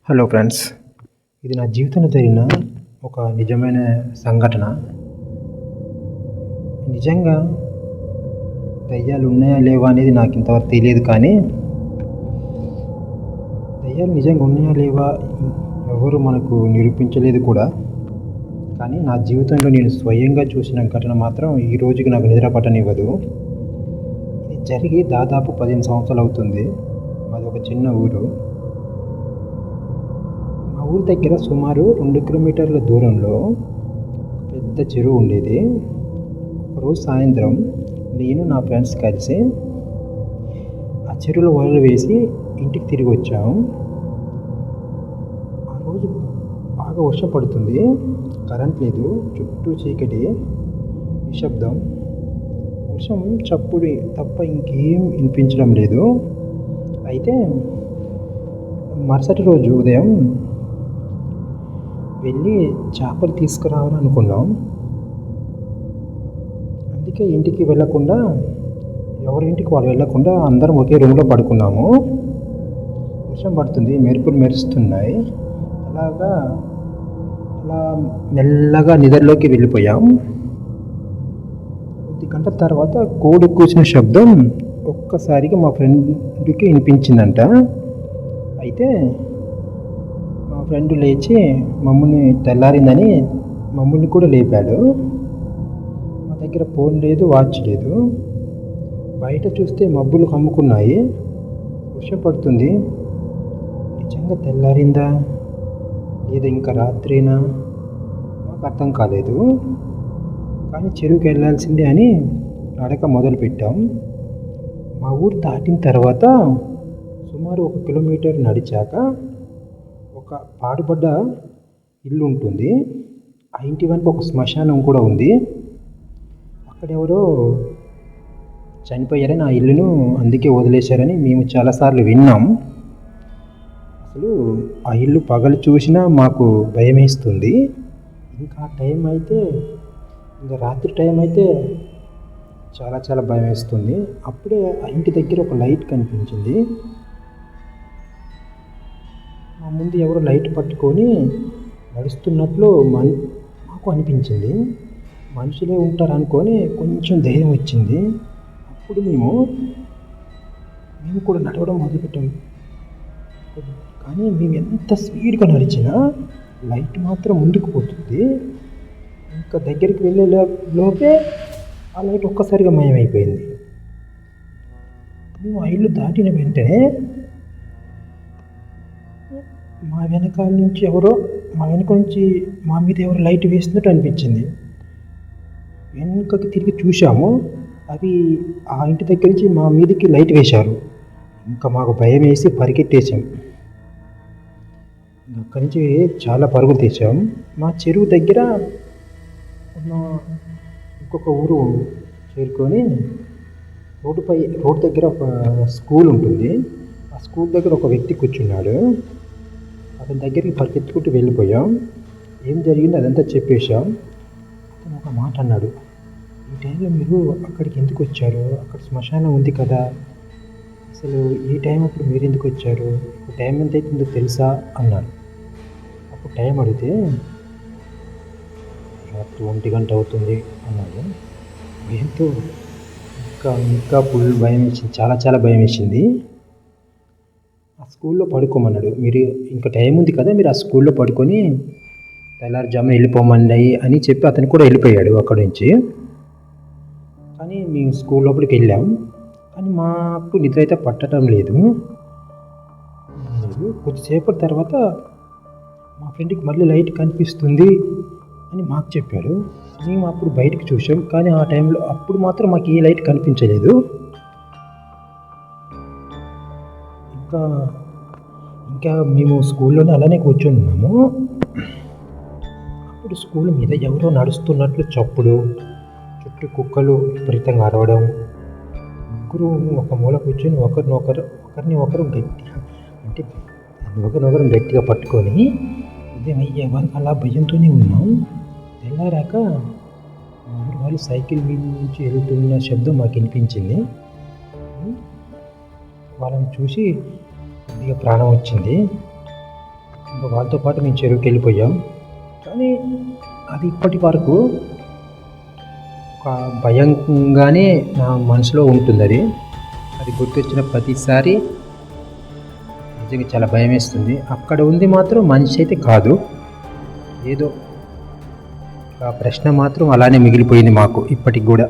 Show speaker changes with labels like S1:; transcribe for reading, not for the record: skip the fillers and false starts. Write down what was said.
S1: Hello friends, ఇది నా జీవితంలో జరిగిన ఒక నిజమైన సంఘటన. నిజంగా దయ్యాలు ఉన్నాయా లేవా అనేది నాకు ఇంతవరకు తెలియదు. కానీ దయ్యాలు నిజంగా ఉన్నాయా లేవా ఎవరు మనకు నిరూపించలేదు కూడా. కానీ నా జీవితంలో నేను స్వయంగా చూసిన ఘటన మాత్రం ఈ రోజుకి నాకు నిద్ర పట్టనివ్వదు. ఇది జరిగి దాదాపు 15 సంవత్సరాలు అవుతుంది. మాది ఒక చిన్న ఊరు. మా ఊరి దగ్గర సుమారు 2 కిలోమీటర్ల దూరంలో పెద్ద చెరువు ఉండేది. ఒకరోజు సాయంత్రం నేను నా ఫ్రెండ్స్ కలిసి ఆ చెరువులో వలలు వేసి ఇంటికి తిరిగి వచ్చాము. ఆ రోజు బాగా వర్షం పడుతుంది, కరెంట్ లేదు, చుట్టూ చీకటి, నిశ్శబ్దం, వర్షం చప్పుడు తప్ప ఇంకేం వినిపించడం లేదు. అయితే మరుసటి రోజు ఉదయం వెళ్ళి చేపలు తీసుకురావాలనుకున్నాం. అందుకే ఇంటికి వెళ్ళకుండా, ఎవరింటికి వాళ్ళు వెళ్ళకుండా అందరం ఒకే రూమ్లో పడుకున్నాము. వర్షం పడుతుంది, మెరుపులు మెరుస్తున్నాయి. అలా మెల్లగా నిద్రలోకి వెళ్ళిపోయాం. కొద్ది గంటల తర్వాత కోడి కూసిన శబ్దం ఒక్కసారిగా మా ఫ్రెండ్కి వినిపించిందంట. అయితే మా ఫ్రెండ్ లేచి మమ్మల్ని తెల్లారిందని మమ్మల్ని కూడా లేపాడు. మా దగ్గర ఫోన్ లేదు, వాచ్ లేదు. బయట చూస్తే మబ్బులు కమ్ముకున్నాయి, వర్షం పడుతుంది. నిజంగా తెల్లారిందా లేదా ఇంకా రాత్రేనా మాకు అర్థం కాలేదు. కానీ చెరువుకి వెళ్ళాల్సిందే అని నడక మొదలుపెట్టాం. మా ఊరు దాటిన తర్వాత సుమారు 1 కిలోమీటర్ నడిచాక ఒక పాడుపడ్డ ఇల్లు ఉంటుంది. ఆ ఇంటి వెనుక ఒక శ్మశానం కూడా ఉంది. అక్కడెవరో చనిపోయారని ఆ ఇల్లును అందుకే వదిలేశారని మేము చాలాసార్లు విన్నాం. అసలు ఆ ఇల్లు పగలు చూసినా మాకు భయం వేస్తుంది. ఇంకా టైం అయితే, ఇంకా రాత్రి టైం అయితే చాలా చాలా భయం వేస్తుంది. అప్పుడే ఆ ఇంటి దగ్గర ఒక లైట్ కనిపించింది. మా ముందు ఎవరో లైట్ పట్టుకొని నడుస్తున్నట్లు మాకు అనిపించింది. మనుషులే ఉంటారు అనుకొని కొంచెం ధైర్యం వచ్చింది. అప్పుడు మేము కూడా నడవడం మొదలుపెట్టాము. కానీ మేము ఎంత స్పీడ్గా నడిచినా లైట్ మాత్రం ముందుకు పోతుంది. ఇంకా దగ్గరికి వెళ్ళే లోపే ఆ లైట్ ఒక్కసారిగా మాయమైపోయింది. మేము ఆ ఇల్లు దాటిన వెంటనే మా వెనక నుంచి మా మీద ఎవరో లైట్ వేసినట్టు అనిపించింది. వెనుకకి తిరిగి చూసాము, అవి ఆ ఇంటి దగ్గర నుంచి మా మీదకి లైట్ వేశారు. ఇంకా మాకు భయం వేసి పరిగెట్టేసాం. అక్కడి నుంచి చాలా పరుగులు తీసాం. మా చెరువు దగ్గర ఉన్న ఇంకొక ఊరు చేరుకొని రోడ్డు దగ్గర ఒక స్కూల్ ఉంటుంది. ఆ స్కూల్ దగ్గర ఒక వ్యక్తి కూర్చున్నాడు. అతని దగ్గరికి పరిగెత్తుకుంటూ వెళ్ళిపోయాం. ఏం జరిగిందో అదంతా చెప్పేశాం. అతను ఒక మాట అన్నాడు, ఈ టైంలో మీరు అక్కడికి ఎందుకు వచ్చారు? అక్కడ శ్మశానం ఉంది కదా, అసలు ఈ టైం అప్పుడు మీరు ఎందుకు వచ్చారు? ఇప్పుడు టైం ఎంత అవుతుందో తెలుసా అన్నాడు. అప్పుడు టైం అడిగితే రాత్రి 1 గంట అవుతుంది అన్నాడు. భయంతో ఇంకా ఫుల్ భయం వేసింది, చాలా చాలా భయం వేసింది. ఆ స్కూల్లో పడుకోమన్నాడు. మీరు ఇంకా టైం ఉంది కదా, మీరు ఆ స్కూల్లో పడుకొని తెల్లారుజామున వెళ్ళిపోమన్నాయి అని చెప్పి అతను కూడా వెళ్ళిపోయాడు అక్కడి నుంచి. కానీ మేము స్కూల్ లోపలికి వెళ్ళాం. కానీ మాకు నిద్ర అయితే పట్టడం లేదు. కొద్దిసేపటి తర్వాత మా ఫ్రెండ్కి మళ్ళీ లైట్ కనిపిస్తుంది అని మాకు చెప్పాడు. మేము అప్పుడు బయటకు చూసాం, కానీ ఆ టైంలో అప్పుడు మాత్రం మాకు ఏ లైట్ కనిపించలేదు. ఇంకా మేము స్కూల్లోనే అలానే కూర్చొని ఉన్నాము. అప్పుడు స్కూల్ మీద ఎవరో నడుస్తున్నట్లు చప్పుడు, చుట్టూ కుక్కలు విపరీతంగా అరవడం, ముగ్గురు ఒక మూల కూర్చొని ఒకరినొకరు గట్టిగా పట్టుకొని ఉదయం అయ్యే వరకు అలా భయంతోనే ఉన్నాం. తెల్లారాక వాళ్ళు సైకిల్ మీద నుంచి వెళ్తున్న శబ్దం మాకు వినిపించింది. వాళ్ళని చూసి కొద్దిగా ప్రాణం వచ్చింది. ఇంకా వాళ్ళతో పాటు మేము చెరువుకి వెళ్ళిపోయాం. కానీ అది ఇప్పటి వరకు ఒక భయంగానే నా మనసులో ఉంటుంది. అది గుర్తొచ్చిన ప్రతిసారి నిజంగా చాలా భయం వేస్తుంది. అక్కడ ఉంది మాత్రం మనిషి అయితే కాదు, ఏదో ఆ ప్రశ్న మాత్రం అలానే మిగిలిపోయింది మాకు ఇప్పటికి కూడా.